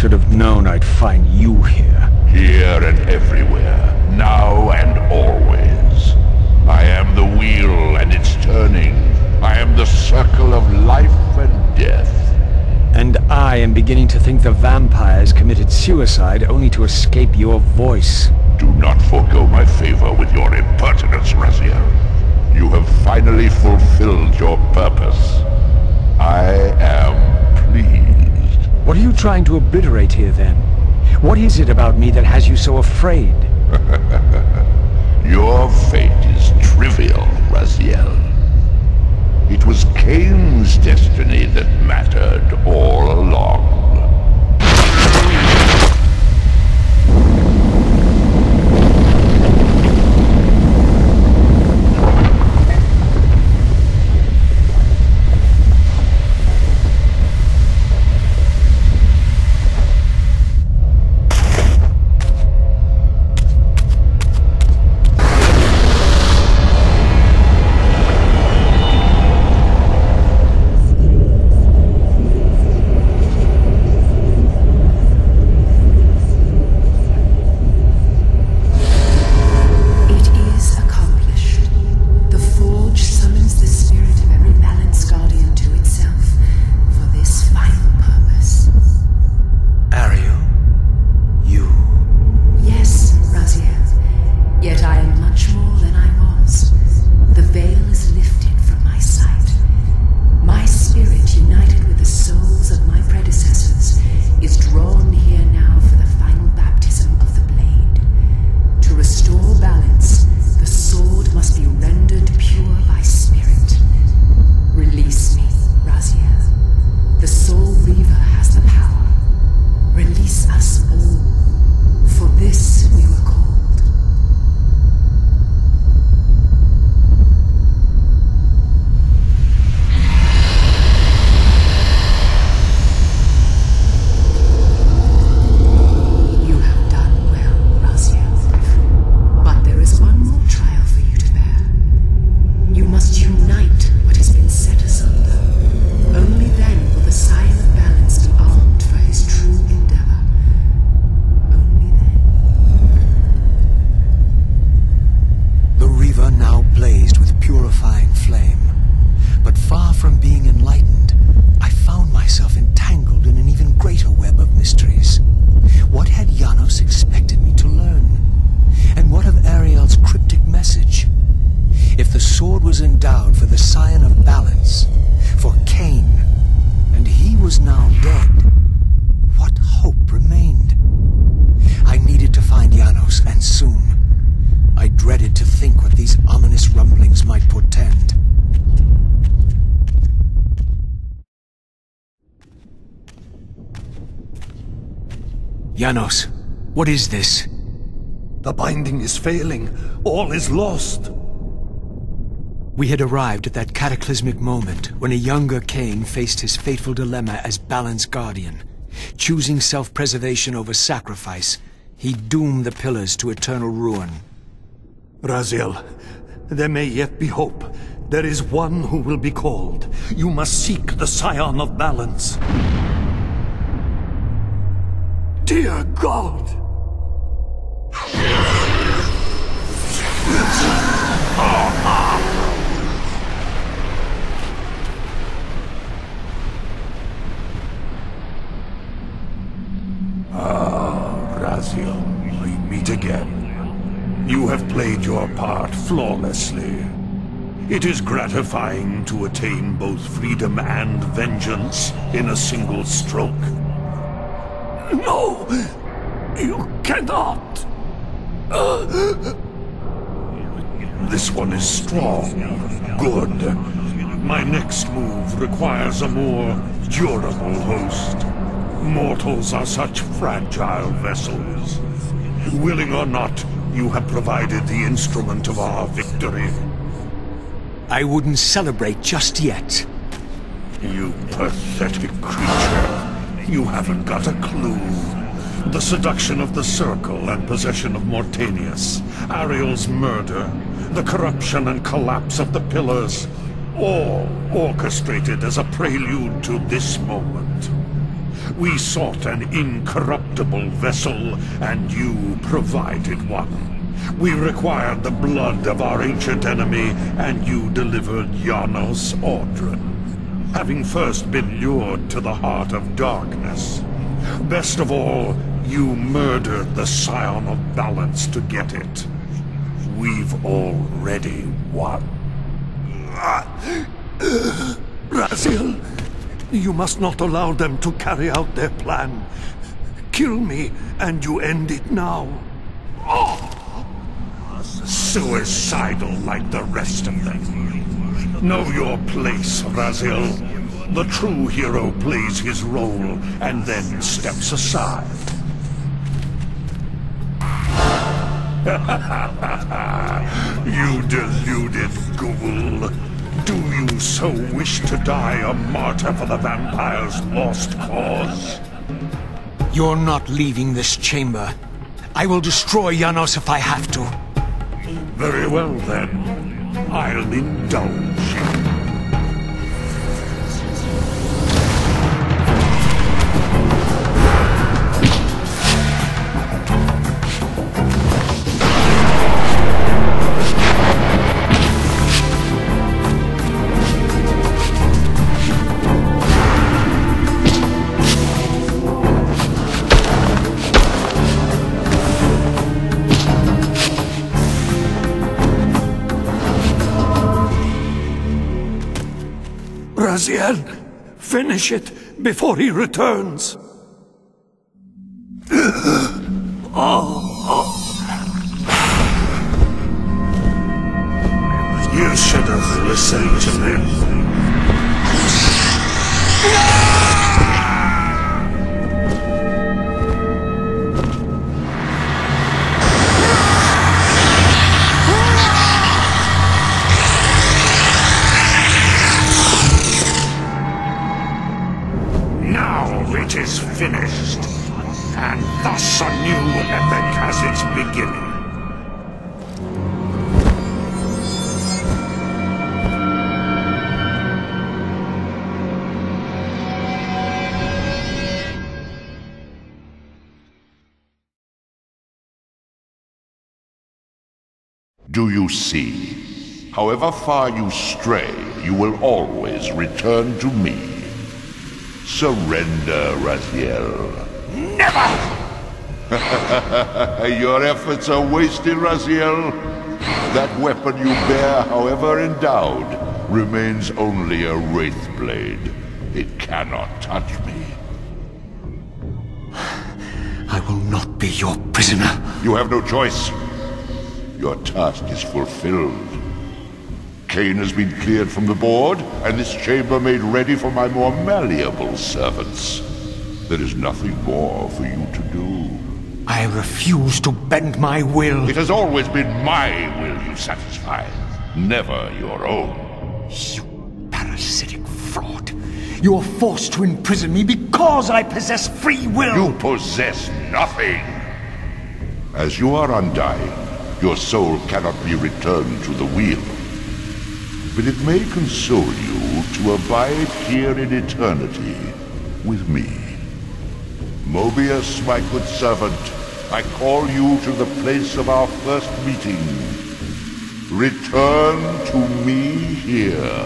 should have known I'd find you here. Here and everywhere, now and always. I am the wheel and its turning. I am the circle of life and death. And I am beginning to think the vampires committed suicide only to escape your voice. Do not forego my favor with your impertinence, Raziel. You have finally fulfilled your purpose. I am pleased. What are you trying to obliterate here, then? What is it about me that has you so afraid? Your fate is trivial, Raziel. It was Cain's destiny that mattered all along. Janos, what is this? The binding is failing. All is lost. We had arrived at that cataclysmic moment when a younger Cain faced his fateful dilemma as Balance Guardian. Choosing self-preservation over sacrifice, he doomed the Pillars to eternal ruin. Raziel, there may yet be hope. There is one who will be called. You must seek the Scion of Balance. Dear God! Raziel, we meet again. You have played your part flawlessly. It is gratifying to attain both freedom and vengeance in a single stroke. No! You cannot! This one is strong, good. My next move requires a more durable host. Mortals are such fragile vessels. Willing or not, you have provided the instrument of our victory. I wouldn't celebrate just yet. You pathetic creature. You haven't got a clue. The seduction of the Circle and possession of Mortanius, Ariel's murder, the corruption and collapse of the Pillars, all orchestrated as a prelude to this moment. We sought an incorruptible vessel, and you provided one. We required the blood of our ancient enemy, and you delivered Janos Audron, having first been lured to the heart of darkness. Best of all, you murdered the Scion of Balance to get it. We've already won. Raziel, you must not allow them to carry out their plan. Kill me, and you end it now. Suicidal like the rest of them. Know your place, Raziel. The true hero plays his role and then steps aside. You deluded ghoul. Do you so wish to die a martyr for the vampire's lost cause? You're not leaving this chamber. I will destroy Janos if I have to. Very well then. I'll indulge you. Raziel, finish it before he returns. You should have listened to me. It is finished, and thus a new epic has its beginning. Do you see? However far you stray, you will always return to me. Surrender, Raziel. Never! Your efforts are wasted, Raziel. That weapon you bear, however endowed, remains only a wraith blade. It cannot touch me. I will not be your prisoner. You have no choice. Your task is fulfilled. Cain has been cleared from the board, and this chamber made ready for my more malleable servants. There is nothing more for you to do. I refuse to bend my will. It has always been my will you satisfy, never your own. You parasitic fraud. You are forced to imprison me because I possess free will. You possess nothing. As you are undying, your soul cannot be returned to the wheel. But it may console you to abide here in eternity with me. Mobius, my good servant, I call you to the place of our first meeting. Return to me here.